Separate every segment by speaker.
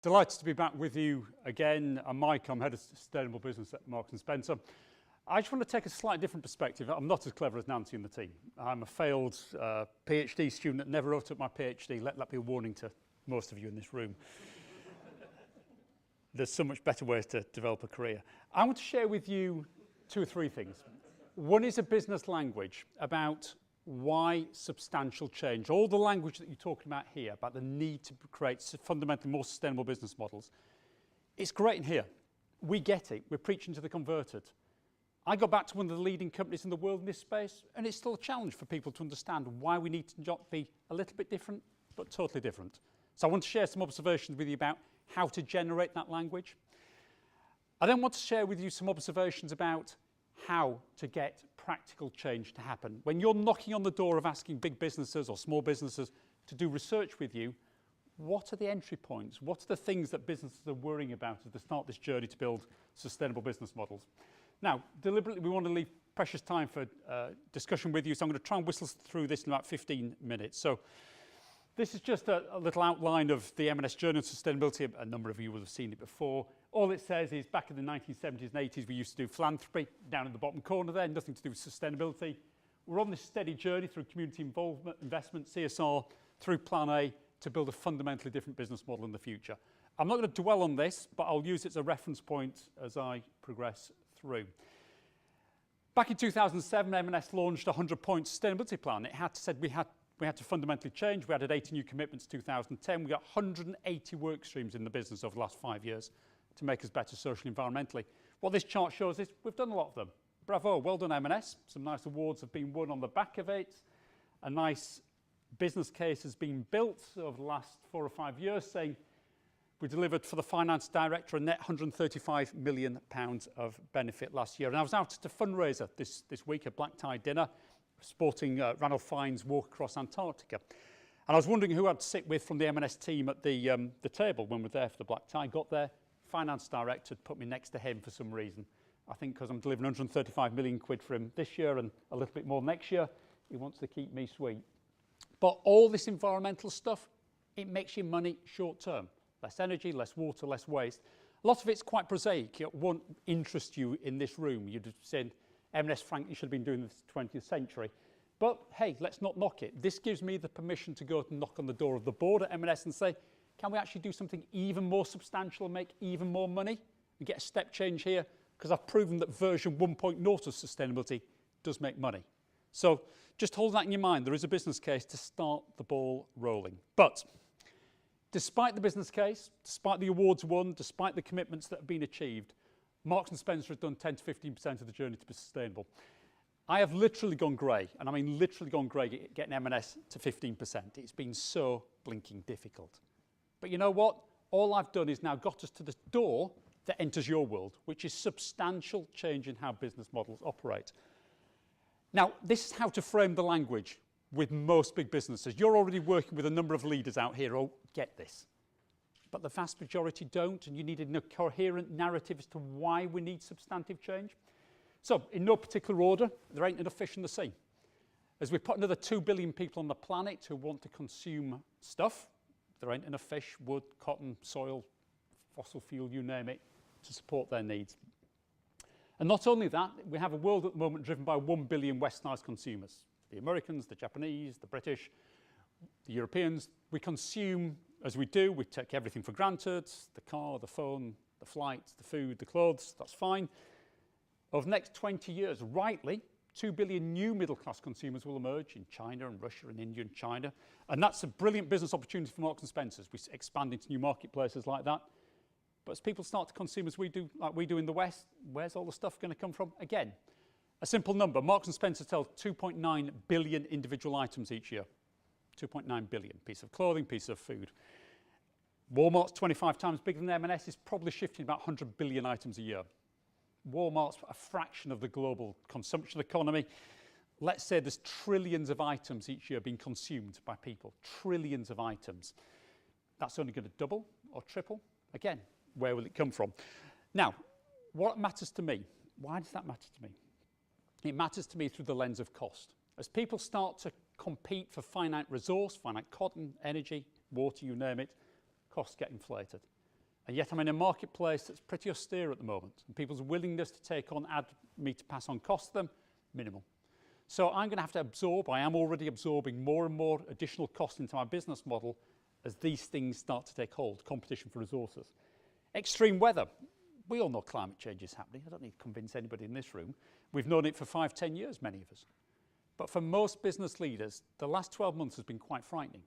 Speaker 1: Delighted to be back with you again. I'm Mike, I'm Head of Sustainable Business at Marks & Spencer. I just want to take a slightly different perspective. I'm not as clever as Nancy and the team. I'm a failed PhD student that never wrote up my PhD. Let that be a warning to most of you in this room. There's so much better ways to develop a career. I want to share with you 2 or 3 things. One is a business language about why substantial change, all the language that you're talking about here, about the need to create fundamentally more sustainable business models, it's great in here. We get it. We're preaching to the converted. I go back to one of the leading companies in the world in this space, and it's still a challenge for people to understand why we need to not be a little bit different, but totally different. So I want to share some observations with you about how to generate that language. I then want to share with you some observations about how to get practical change to happen. When you're knocking on the door of asking big businesses or small businesses to do research with you, what are the entry points? What are the things that businesses are worrying about as they start this journey to build sustainable business models? Now, deliberately, we want to leave precious time for discussion with you, so I'm going to try and whistle through this in about 15 minutes. So this is just a little outline of the M&S journey on sustainability. A number of you will have seen it before. All it says is back in the 1970s and 80s, we used to do philanthropy, down in the bottom corner there, nothing to do with sustainability. We're on this steady journey through community involvement, investment, CSR, through Plan A to build a fundamentally different business model in the future. I'm not going to dwell on this, but I'll use it as a reference point as I progress through. Back in 2007, M&S launched a 100-point sustainability plan. It had said we had to fundamentally change. We added 80 new commitments in 2010. We got 180 work streams in the business over the last 5 years to make us better socially and environmentally. What this chart shows is we've done a lot of them. Bravo, well done M&S. Some nice awards have been won on the back of it. A nice business case has been built over the last 4 or 5 years, saying we delivered for the finance director a net £135 million of benefit last year. And I was out at a fundraiser this week, a black tie dinner, sporting Ranulph Fiennes' walk across Antarctica. And I was wondering who I'd sit with from the M&S team at the table when we were there for the black tie. Got there, finance director put me next to him for some reason. I think because I'm delivering 135 million quid for him this year and a little bit more next year, he wants to keep me sweet. But all this environmental stuff, it makes you money short term. Less energy, less water, less waste. A lot of it's quite prosaic. It won't interest you in this room. You'd have said, M&S frankly should have been doing this 20th century. But hey, let's not knock it. This gives me the permission to go and knock on the door of the board at M&S and say, can we actually do something even more substantial and make even more money? And get a step change here, because I've proven that version 1.0 of sustainability does make money. So just hold that in your mind. There is a business case to start the ball rolling. But despite the business case, despite the awards won, despite the commitments that have been achieved, Marks & Spencer has done 10 to 15% of the journey to be sustainable. I have literally gone grey, and I mean literally gone grey getting M&S to 15%. It's been so blinking difficult. But you know what? All I've done is now got us to the door that enters your world, which is substantial change in how business models operate. Now, this is how to frame the language with most big businesses. You're already working with a number of leaders out here who get this. But the vast majority don't, and you need a coherent narrative as to why we need substantive change. So, in no particular order, there ain't enough fish in the sea. As we put another 2 billion people on the planet who want to consume stuff, there ain't enough fish, wood, cotton, soil, fossil fuel, you name it, to support their needs. And not only that, we have a world at the moment driven by 1 billion westernised consumers. The Americans, the Japanese, the British, the Europeans. We consume, as we do, we take everything for granted, the car, the phone, the flight, the food, the clothes, that's fine. Over the next 20 years, rightly, 2 billion new middle-class consumers will emerge in China and Russia and India and China. And that's a brilliant business opportunity for Marks & Spencer. We expand into new marketplaces like that. But as people start to consume as we do, like we do in the West, where's all the stuff going to come from? Again, a simple number. Marks & Spencer sells 2.9 billion individual items each year. 2.9 billion. Piece of clothing, piece of food. Walmart's 25 times bigger than M&S, is probably shifting about 100 billion items a year. Walmart's a fraction of the global consumption economy. Let's say there's trillions of items each year being consumed by people. Trillions of items. That's only going to double or triple. Again, where will it come from? Now, what matters to me? Why does that matter to me? It matters to me through the lens of cost. As people start to compete for finite resource, finite cotton, energy, water, you name it, costs get inflated. And yet I'm in a marketplace that's pretty austere at the moment, and people's willingness to take on, me to pass on cost to them, minimal. So I'm going to have to absorb, I am already absorbing more and more additional cost into my business model as these things start to take hold, competition for resources. Extreme weather. We all know climate change is happening. I don't need to convince anybody in this room. We've known it for 5, 10 years, many of us. But for most business leaders, the last 12 months has been quite frightening.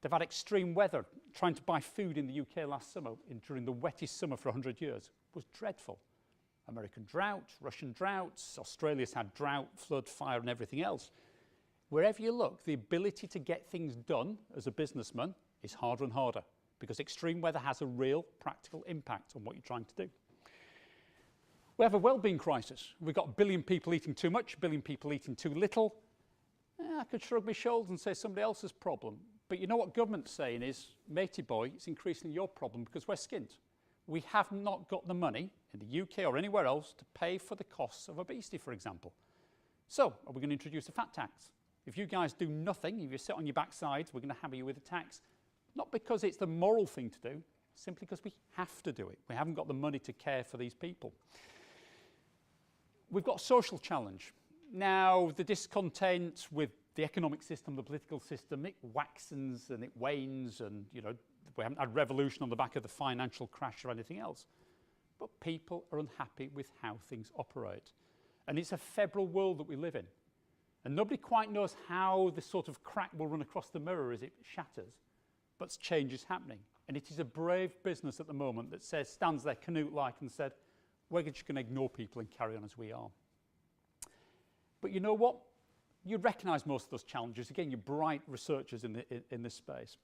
Speaker 1: They've had extreme weather. Trying to buy food in the UK last summer, during the wettest summer for 100 years, was dreadful. American drought, Russian droughts, Australia's had drought, flood, fire and everything else. Wherever you look, the ability to get things done as a businessman is harder and harder because extreme weather has a real practical impact on what you're trying to do. We have a well-being crisis. We've got 1 billion people eating too much, 1 billion people eating too little. I could shrug my shoulders and say somebody else's problem. But you know what government's saying is, matey boy, it's increasingly your problem because we're skint. We have not got the money in the UK or anywhere else to pay for the costs of obesity, for example. So, are we going to introduce a fat tax? If you guys do nothing, if you sit on your backsides, we're going to hammer you with a tax. Not because it's the moral thing to do, simply because we have to do it. We haven't got the money to care for these people. We've got a social challenge. Now, the discontent with the economic system, the political system, it waxens and it wanes, and we haven't had revolution on the back of the financial crash or anything else. But people are unhappy with how things operate. And it's a febrile world that we live in. And nobody quite knows how this sort of crack will run across the mirror as it shatters. But change is happening. And it is a brave business at the moment that stands there Canute-like and said, we're just going to ignore people and carry on as we are. But you know what? You recognise most of those challenges. Again, you're bright researchers in this space.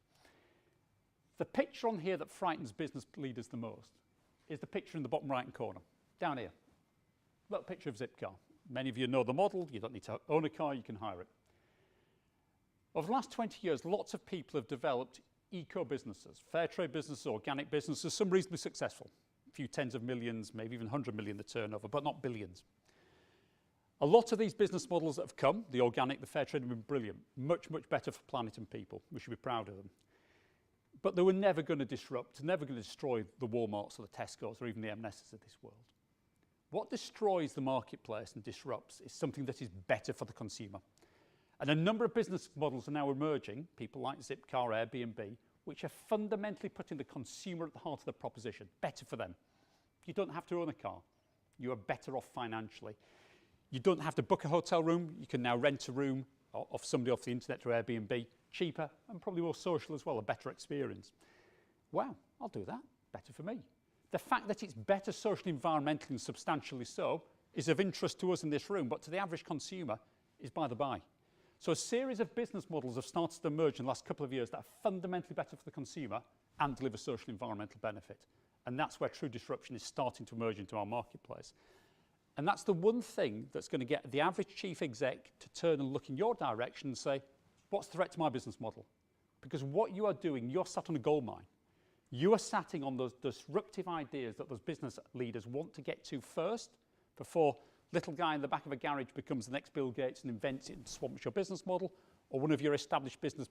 Speaker 1: The picture on here that frightens business leaders the most is the picture in the bottom right-hand corner, down here. Little picture of Zipcar. Many of you know the model. You don't need to own a car, you can hire it. Over the last 20 years, lots of people have developed eco-businesses, fair trade businesses, organic businesses, some reasonably successful. A few tens of millions, maybe even 100 million the turnover, but not billions. A lot of these business models that have come, the organic, the fair trade, have been brilliant. Much, much better for planet and people. We should be proud of them. But they were never going to disrupt, never going to destroy the Walmarts or the Tesco's or even the M&S's of this world. What destroys the marketplace and disrupts is something that is better for the consumer. And a number of business models are now emerging, people like Zipcar, Airbnb, which are fundamentally putting the consumer at the heart of the proposition. Better for them. You don't have to own a car. You are better off financially. You don't have to book a hotel room. You can now rent a room off somebody off the internet through Airbnb, cheaper and probably more social as well, a better experience. Wow, I'll do that. Better for me. The fact that it's better socially, environmentally and substantially so is of interest to us in this room, but to the average consumer is by the by. So a series of business models have started to emerge in the last couple of years that are fundamentally better for the consumer and deliver social and environmental benefit. And that's where true disruption is starting to emerge into our marketplace. And that's the one thing that's going to get the average chief exec to turn and look in your direction and say, what's the threat to my business model? Because what you are doing, you're sat on a gold mine. You are sitting on those disruptive ideas that those business leaders want to get to first before little guy in the back of a garage becomes the next Bill Gates and invents it and swamps your business model, or one of your established business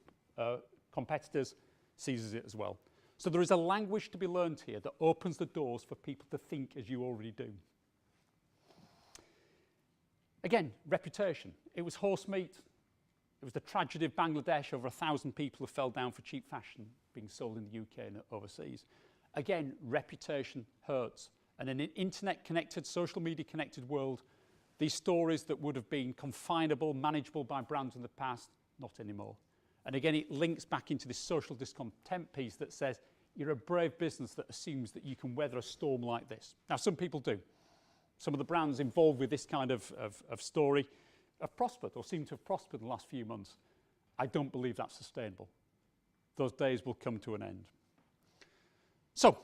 Speaker 1: competitors seizes it as well. So there is a language to be learned here that opens the doors for people to think as you already do. Again, reputation. It was horse meat. It was the tragedy of Bangladesh. Over 1,000 people have fell down for cheap fashion being sold in the UK and overseas. Again, reputation hurts. And in an internet-connected, social media-connected world, these stories that would have been confinable, manageable by brands in the past, not anymore. And again, it links back into this social discontent piece that says, you're a brave business that assumes that you can weather a storm like this. Now, some people do. Some of the brands involved with this kind of story have prospered or seem to have prospered in the last few months. I don't believe that's sustainable. Those days will come to an end. So,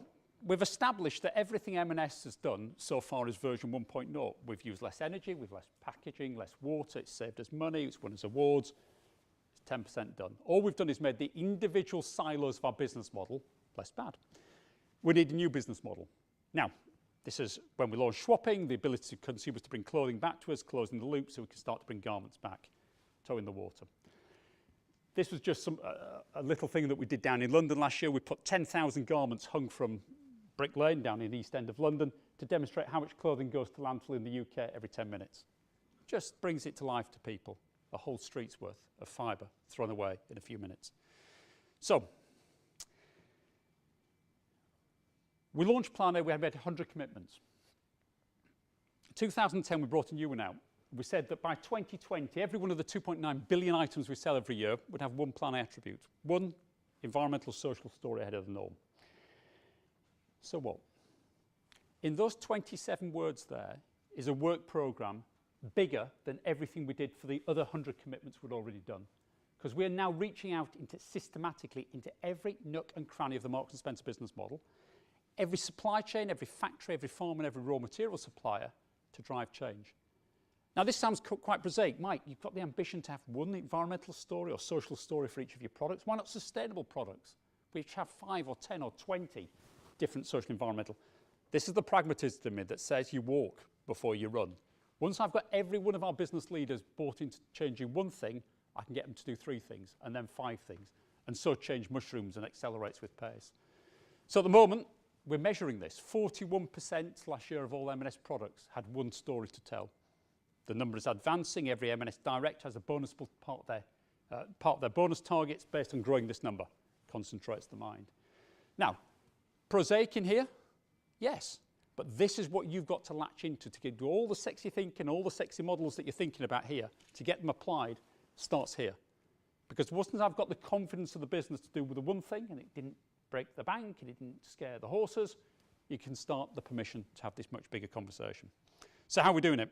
Speaker 1: we've established that everything M&S has done so far is version 1.0. We've used less energy, we've less packaging, less water, it's saved us money, it's won us awards, it's 10% done. All we've done is made the individual silos of our business model less bad. We need a new business model. Now, this is when we launched swapping, the ability of consumers to bring clothing back to us, closing the loop so we can start to bring garments back, toe in the water. This was just a little thing that we did down in London last year. We put 10,000 garments hung from Brick Lane down in the East End of London to demonstrate how much clothing goes to landfill in the UK every 10 minutes. Just brings it to life to people. A whole street's worth of fibre thrown away in a few minutes. So, we launched Plan A, we had about 100 commitments. In 2010, we brought a new one out. We said that by 2020, every one of the 2.9 billion items we sell every year would have one Plan A attribute, one environmental social story ahead of the norm. So what? In those 27 words there is a work programme bigger than everything we did for the other 100 commitments we'd already done. Because we're now reaching out systematically into every nook and cranny of the Marks & Spencer business model, every supply chain, every factory, every farm and every raw material supplier to drive change. Now this sounds quite prosaic. Mike, you've got the ambition to have one environmental story or social story for each of your products. Why not sustainable products, which have 5 or 10 or 20 different social and environmental? This is the pragmatism in me that says you walk before you run. Once I've got every one of our business leaders bought into changing one thing, I can get them to do 3 things and then 5 things. And so change mushrooms and accelerates with pace. So at the moment, we're measuring this. 41% last year of all M&S products had one story to tell. The number is advancing. Every M&S direct has a bonus part of their bonus targets based on growing this number. Concentrates the mind. Now, prosaic in here? Yes. But this is what you've got to latch into to do all the sexy thinking, all the sexy models that you're thinking about here, to get them applied, starts here. Because once I've got the confidence of the business to do with the one thing, and it didn't break the bank, and it didn't scare the horses, you can start the permission to have this much bigger conversation. So how are we doing it?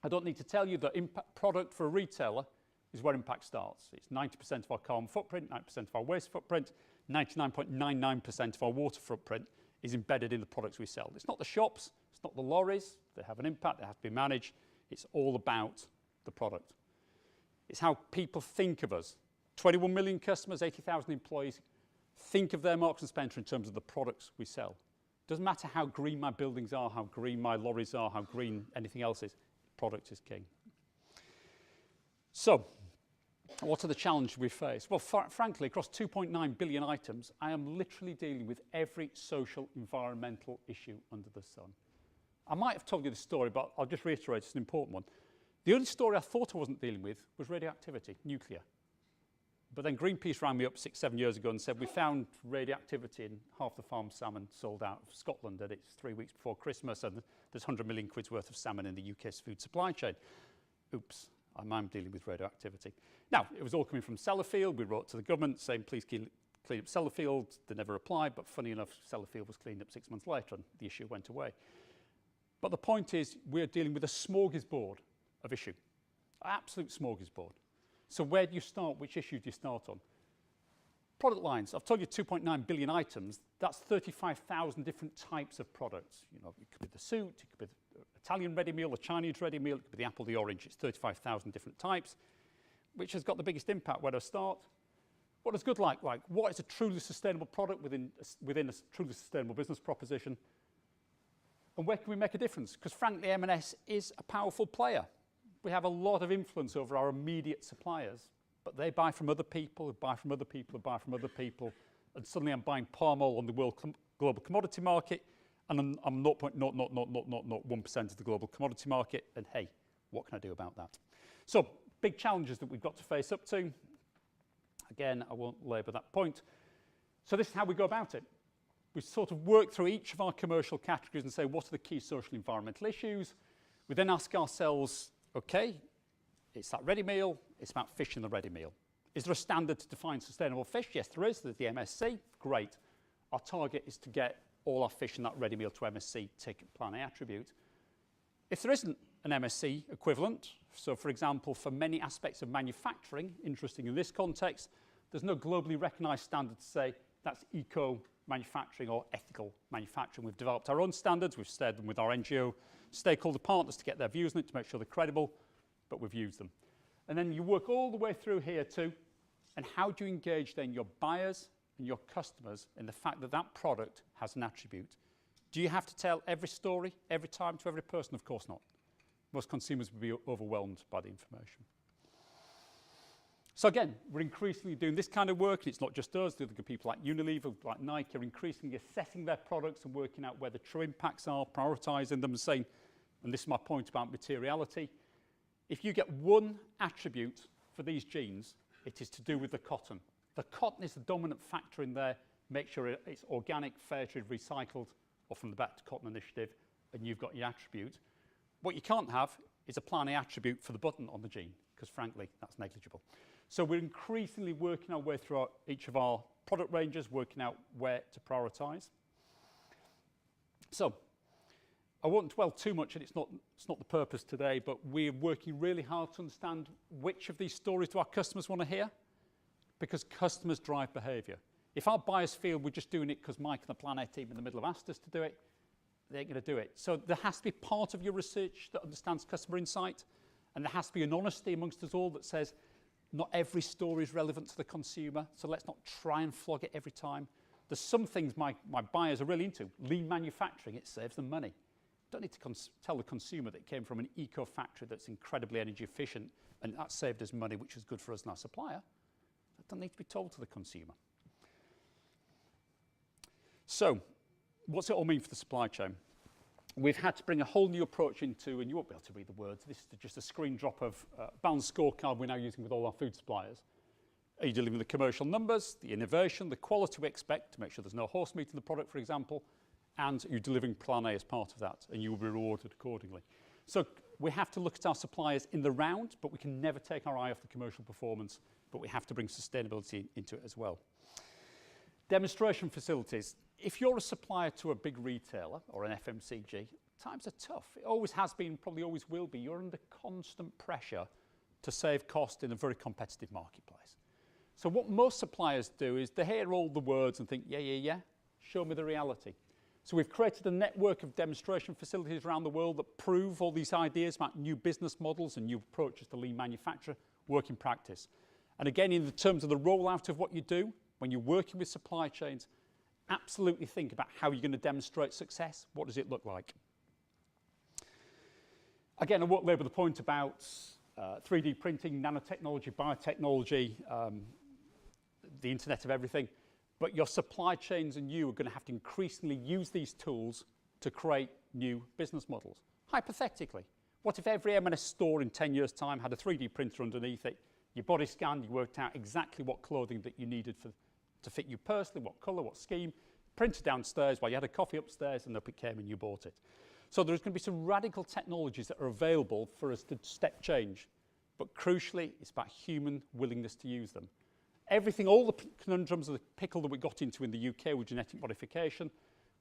Speaker 1: I don't need to tell you that impact product for a retailer is where impact starts. It's 90% of our carbon footprint, 90% of our waste footprint, 99.99% of our water footprint is embedded in the products we sell. It's not the shops, it's not the lorries, they have an impact, they have to be managed. It's all about the product. It's how people think of us. 21 million customers, 80,000 employees think of their Marks & Spencer in terms of the products we sell. Doesn't matter how green my buildings are, how green my lorries are, how green anything else is. Product is king. So, what are the challenges we face? Well, frankly, across 2.9 billion items, I am literally dealing with every social, environmental issue under the sun. I might have told you this story, but I'll just reiterate, it's an important one. The only story I thought I wasn't dealing with was radioactivity, nuclear. But then Greenpeace rang me up 6-7 years ago and said, we found radioactivity in half the farmed salmon sold out of Scotland, and it's 3 weeks before Christmas, and there's 100 million quid's worth of salmon in the UK's food supply chain. Oops, I'm dealing with radioactivity. Now, it was all coming from Sellafield. We wrote to the government saying, please clean up Sellafield. They never replied, but funny enough, Sellafield was cleaned up 6 months later, and the issue went away. But the point is, we're dealing with a smorgasbord of issue, absolute smorgasbord. So where do you start? Which issue do you start on? Product lines. I've told you 2.9 billion items. That's 35,000 different types of products. You know, it could be the suit, it could be the Italian ready meal, the Chinese ready meal, it could be the apple, the orange. It's 35,000 different types. Which has got the biggest impact? Where do I start? What does good like? What is a truly sustainable product within a truly sustainable business proposition? And where can we make a difference? Because frankly, M&S is a powerful player. We have a lot of influence over our immediate suppliers, but they buy from other people, who buy from other people, who buy from other people, and suddenly I'm buying palm oil on the global commodity market, and I'm 0.00001% of the global commodity market, and hey, what can I do about that? So, big challenges that we've got to face up to. Again, I won't labour that point. So this is how we go about it. We sort of work through each of our commercial categories and say, what are the key social and environmental issues? We then ask ourselves, okay, it's that ready meal, it's about fish in the ready meal. Is there a standard to define sustainable fish? Yes, there is. There's the MSC. Great. Our target is to get all our fish in that ready meal to MSC, take Plan A attribute. If there isn't an MSC equivalent, so for example, for many aspects of manufacturing, interesting in this context, there's no globally recognised standard to say that's eco-manufacturing or ethical manufacturing. We've developed our own standards. We've shared them with our NGO stakeholder partners to get their views on it, to make sure they're credible, but we've used them. And then you work all the way through here too, and how do you engage then your buyers and your customers in the fact that that product has an attribute? Do you have to tell every story, every time to every person? Of course not. Most consumers would be overwhelmed by the information. So again, we're increasingly doing this kind of work, and it's not just us, the other people like Unilever, like Nike, are increasingly assessing their products and working out where the true impacts are, prioritising them and saying, and this is my point about materiality, if you get one attribute for these genes, it is to do with the cotton. The cotton is the dominant factor in there. Make sure it's organic, fair trade, recycled, or from the Back to Cotton initiative, and you've got your attribute. What you can't have is apply an attribute for the button on the gene, because frankly, that's negligible. So we're increasingly working our way through each of our product ranges, working out where to prioritise. So I won't dwell too much, and it's not the purpose today, but we're working really hard to understand which of these stories do our customers want to hear, because customers drive behaviour. If our buyers feel we're just doing it because Mike and the Planet team in the middle have asked us to do it, they ain't going to do it. So there has to be part of your research that understands customer insight, and there has to be an honesty amongst us all that says not every story is relevant to the consumer, so let's not try and flog it every time. There's some things my buyers are really into. Lean manufacturing, it saves them money. Don't need to tell the consumer that it came from an eco factory that's incredibly energy efficient and that saved us money, which is good for us and our supplier. That doesn't need to be told to the consumer. So, what's it all mean for the supply chain? We've had to bring a whole new approach into, and you won't be able to read the words, this is just a screen drop of balanced scorecard we're now using with all our food suppliers. Are you delivering the commercial numbers, the innovation, the quality we expect to make sure there's no horse meat in the product, for example, and you're delivering Plan A as part of that, and you will be rewarded accordingly. So we have to look at our suppliers in the round, but we can never take our eye off the commercial performance, but we have to bring sustainability into it as well. Demonstration facilities. If you're a supplier to a big retailer or an FMCG, times are tough. It always has been, probably always will be. You're under constant pressure to save cost in a very competitive marketplace. So what most suppliers do is they hear all the words and think, yeah, show me the reality. So we've created a network of demonstration facilities around the world that prove all these ideas about new business models and new approaches to lean manufacture, work in practice. And again, in the terms of the rollout of what you do, when you're working with supply chains, absolutely think about how you're going to demonstrate success. What does it look like? Again, I won't labour the point about 3D printing, nanotechnology, biotechnology, the Internet of Everything, but your supply chains and you are going to have to increasingly use these tools to create new business models. Hypothetically, what if every M&S store in 10 years' time had a 3D printer underneath it, you body scanned, you worked out exactly what clothing that you needed to fit you personally, what colour, what scheme, printed downstairs while you had a coffee upstairs, and up it came and you bought it. So there's going to be some radical technologies that are available for us to step change, but crucially, it's about human willingness to use them. Everything, all the conundrums of the pickle that we got into in the UK with genetic modification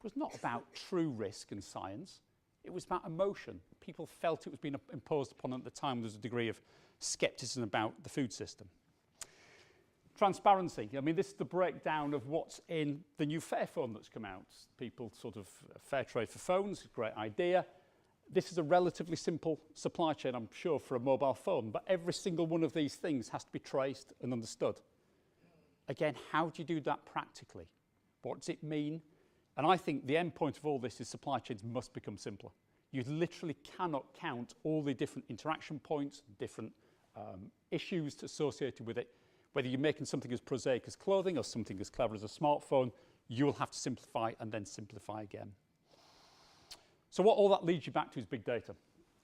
Speaker 1: was not about true risk and science. It was about emotion. People felt it was being imposed upon them at the time. There's a degree of scepticism about the food system. Transparency. I mean, this is the breakdown of what's in the new Fairphone that's come out. People sort of, fair trade for phones, great idea. This is a relatively simple supply chain, I'm sure, for a mobile phone, but every single one of these things has to be traced and understood. Again, how do you do that practically? What does it mean? And I think the end point of all this is supply chains must become simpler. You literally cannot count all the different interaction points, different issues associated with it. Whether you're making something as prosaic as clothing or something as clever as a smartphone, you will have to simplify and then simplify again. So what all that leads you back to is big data.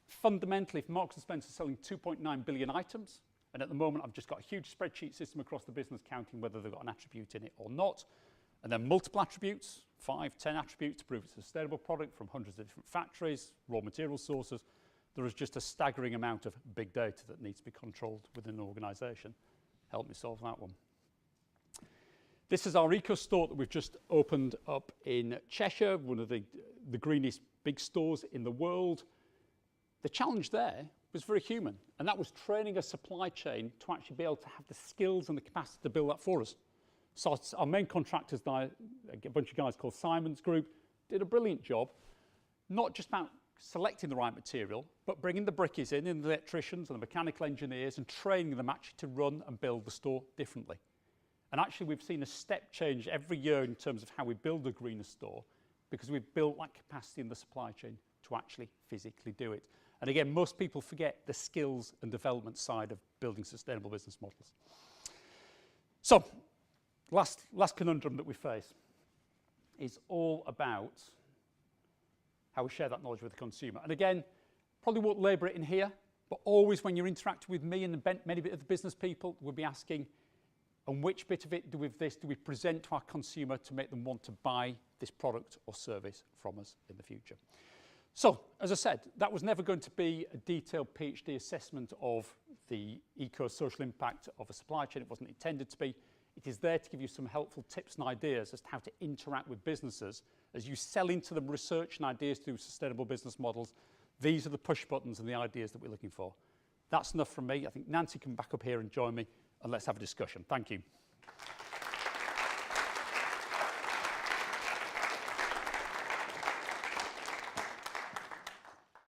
Speaker 1: Fundamentally, if Marks & Spencer is selling 2.9 billion items, and at the moment I've just got a huge spreadsheet system across the business counting whether they've got an attribute in it or not, and then multiple attributes, 5, 10 attributes to prove it's a sustainable product from hundreds of different factories, raw material sources, there is just a staggering amount of big data that needs to be controlled within an organisation. Help me solve that one. This is our eco store that we've just opened up in Cheshire, one of the greenest big stores in the world. The challenge there was very human, and that was training a supply chain to actually be able to have the skills and the capacity to build that for us. So our main contractors, a bunch of guys called Simon's Group, did a brilliant job, not just about selecting the right material, but bringing the brickies in, and the electricians and the mechanical engineers, and training them actually to run and build the store differently. And actually we've seen a step change every year in terms of how we build a greener store, because we've built that capacity in the supply chain to actually physically do it. And again, most people forget the skills and development side of building sustainable business models. So, last conundrum that we face is all about how we share that knowledge with the consumer. And again, probably won't labour it in here, but always when you're interacting with me and many of the business people, we'll be asking, and which bit of it do we present to our consumer to make them want to buy this product or service from us in the future? So, as I said, that was never going to be a detailed PhD assessment of the eco-social impact of a supply chain. It wasn't intended to be. It is there to give you some helpful tips and ideas as to how to interact with businesses. As you sell into them research and ideas to do sustainable business models, these are the push buttons and the ideas that we're looking for. That's enough from me. I think Nancy can back up here and join me, and let's have a discussion. Thank you.